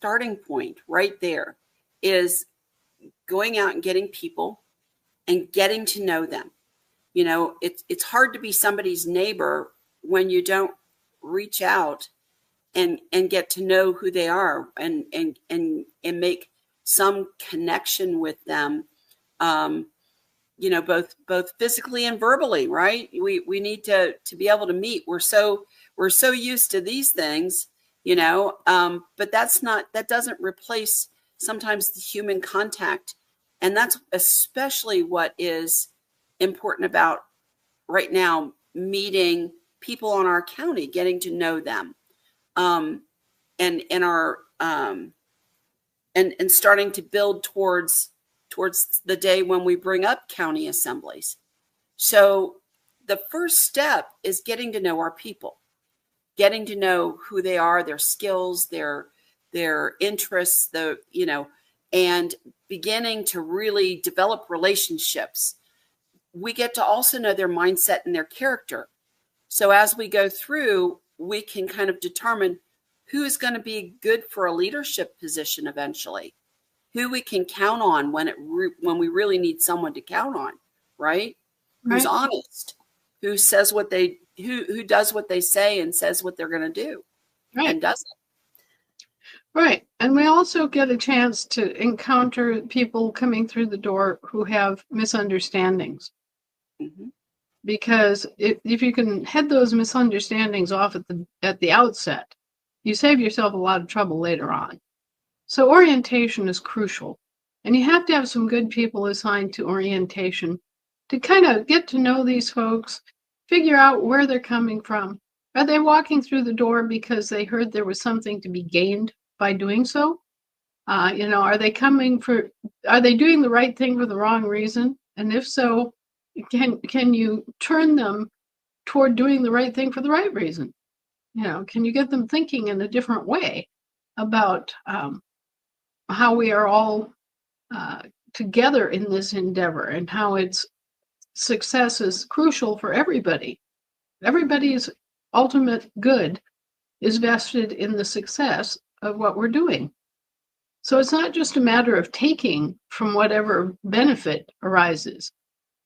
starting point right there is going out and getting people and getting to know them. You know, it's hard to be somebody's neighbor when you don't reach out and get to know who they are and make some connection with them. You know, both physically and verbally, right? We need to be able to meet. We're so used to these things, you know, but that doesn't replace sometimes the human contact. And that's especially what is important about right now, meeting people in our county, getting to know them, and starting to build towards the day when we bring up county assemblies. So the first step is getting to know our people, getting to know who they are, their skills, their interests, and beginning to really develop relationships. We get to also know their mindset and their character. So as we go through, we can kind of determine who is going to be good for a leadership position eventually, who we can count on when we really need someone to count on, right? Who's honest, who says who does what they say and says what they're going to do, and does it. Right. And we also get a chance to encounter people coming through the door who have misunderstandings. Mm-hmm. Because if you can head those misunderstandings off at the outset, you save yourself a lot of trouble later on. So orientation is crucial. And you have to have some good people assigned to orientation to kind of get to know these folks, figure out where they're coming from. Are they walking through the door because they heard there was something to be gained by doing so? Are they doing the right thing for the wrong reason? And if so, can you turn them toward doing the right thing for the right reason? Can you get them thinking in a different way about how we are all together in this endeavor and how its success is crucial for everybody. Everybody's ultimate good is vested in the success of what we're doing. So it's not just a matter of taking from whatever benefit arises.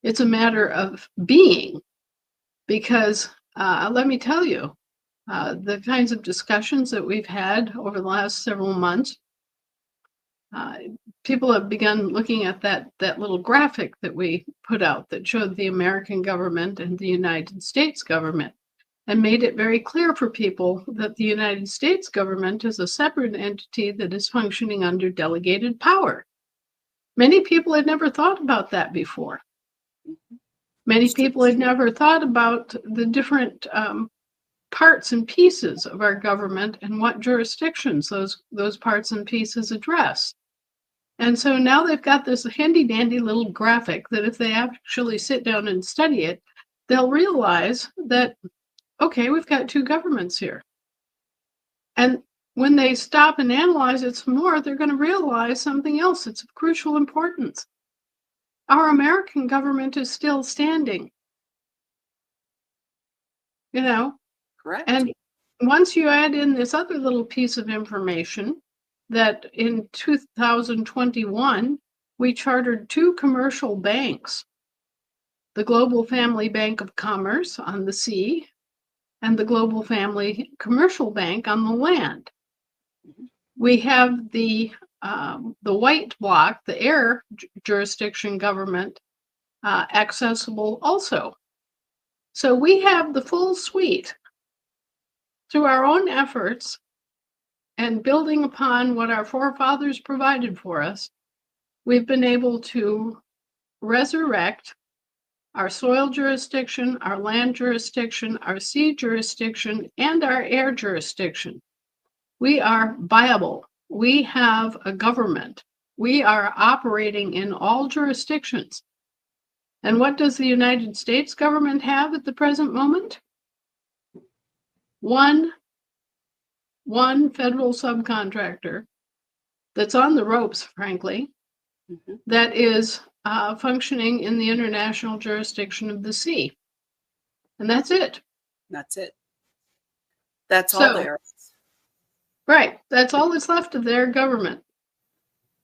It's a matter of being, because let me tell you, the kinds of discussions that we've had over the last several months, people have begun looking at that little graphic that we put out that showed the American government and the United States government, and made it very clear for people that the United States government is a separate entity that is functioning under delegated power. Many people had never thought about that before. Many people had never thought about the different parts and pieces of our government and what jurisdictions those parts and pieces address. And so now they've got this handy dandy little graphic that if they actually sit down and study it, they'll realize that, okay, we've got two governments here. And when they stop and analyze it some more, they're going to realize something else that's of crucial importance. Our American government is still standing. Correct. And once you add in this other little piece of information, that in 2021, we chartered two commercial banks, the Global Family Bank of Commerce on the sea and the Global Family Commercial Bank on the land. We have the white block, the air jurisdiction government, accessible also. So we have the full suite. Through our own efforts and building upon what our forefathers provided for us, we've been able to resurrect our soil jurisdiction, our land jurisdiction, our sea jurisdiction, and our air jurisdiction. We are viable. We have a government. We are operating in all jurisdictions. And what does the United States government have at the present moment? One federal subcontractor that's on the ropes, frankly, that is functioning in the international jurisdiction of the sea. And that's it. That's it. That's all there is. Right. That's all that's left of their government.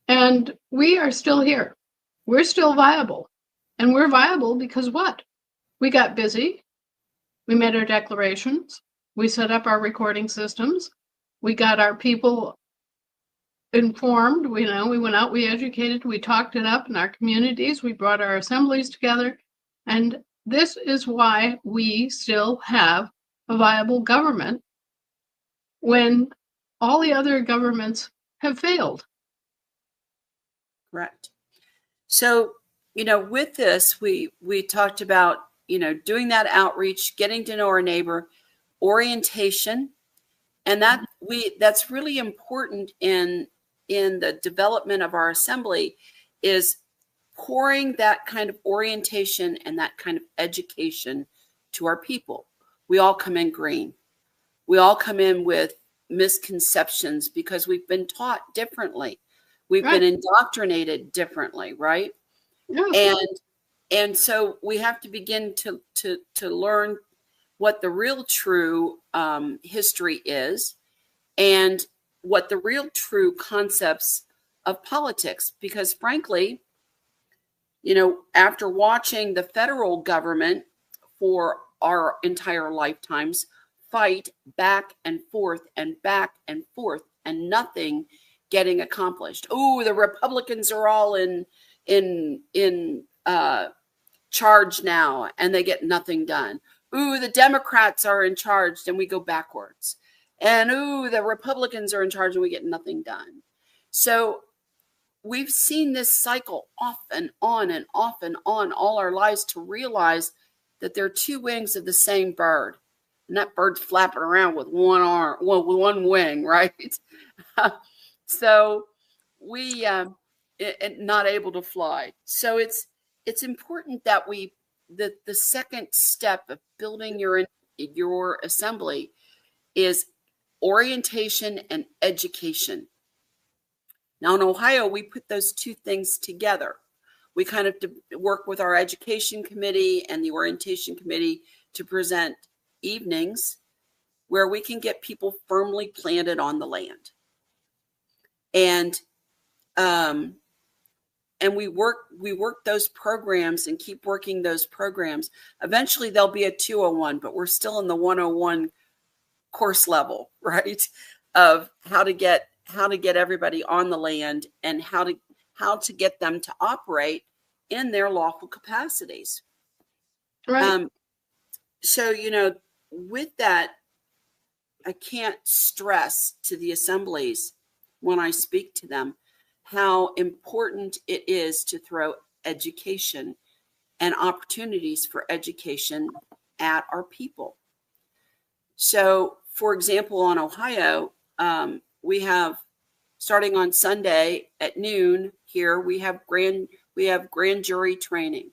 And we are still here. We're still viable. And we're viable because what? We got busy. We made our declarations. We set up our recording systems. We got our people informed. We went out, we educated, we talked it up in our communities. We brought our assemblies together. And this is why we still have a viable government when all the other governments have failed. Correct. So, with this, we talked about, doing that outreach, getting to know our neighbor, orientation, and that's really important in the development of our assembly, is pouring that kind of orientation and that kind of education to our people. We all come in green. We all come in with misconceptions because we've been taught differently. We've been indoctrinated differently, right? Yeah. And so we have to begin to learn what the real true history is, and what the real true concepts of politics. Because frankly, after watching the federal government for our entire lifetimes fight back and forth and back and forth, and nothing getting accomplished. Oh, the Republicans are all in charge now, and they get nothing done. Ooh, the Democrats are in charge, and we go backwards. And ooh, the Republicans are in charge, and we get nothing done. So we've seen this cycle off and on and off and on all our lives, to realize that they're two wings of the same bird. And that bird's flapping around with one arm, well, with one wing, right? So we not able to fly. So it's important that the second step of building your assembly is orientation and education. Now in Ohio, we put those two things together. We kind of work with our education committee and the orientation committee to present evenings where we can get people firmly planted on the land. And we work those programs and keep working those programs. Eventually there'll be a 201, but we're still in the 101 course level, right? Of how to get everybody on the land, and how to get them to operate in their lawful capacities. Right. So, with that, I can't stress to the assemblies when I speak to them how important it is to throw education and opportunities for education at our people. So, for example, on Ohio, we have, starting on Sunday at noon here, we have grand jury training.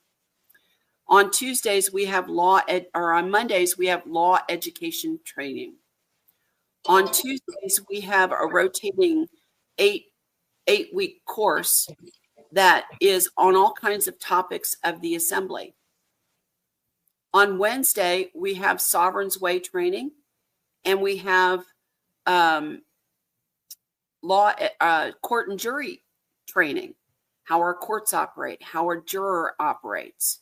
On Tuesdays, we have on Mondays, we have law education training. On Tuesdays, we have a rotating eight-week course that is on all kinds of topics of the assembly. On Wednesday, we have Sovereign's Way training, and we have court and jury training, how our courts operate, how a juror operates.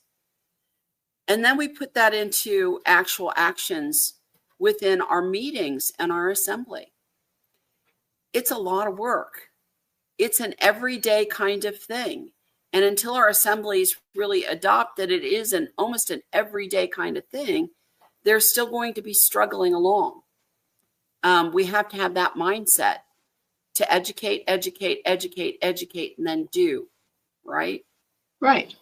And then we put that into actual actions within our meetings and our assembly. It's a lot of work. It's an everyday kind of thing. And until our assemblies really adopt that it is almost an everyday kind of thing, they're still going to be struggling along. We have to have that mindset to educate, and then do, right? Right.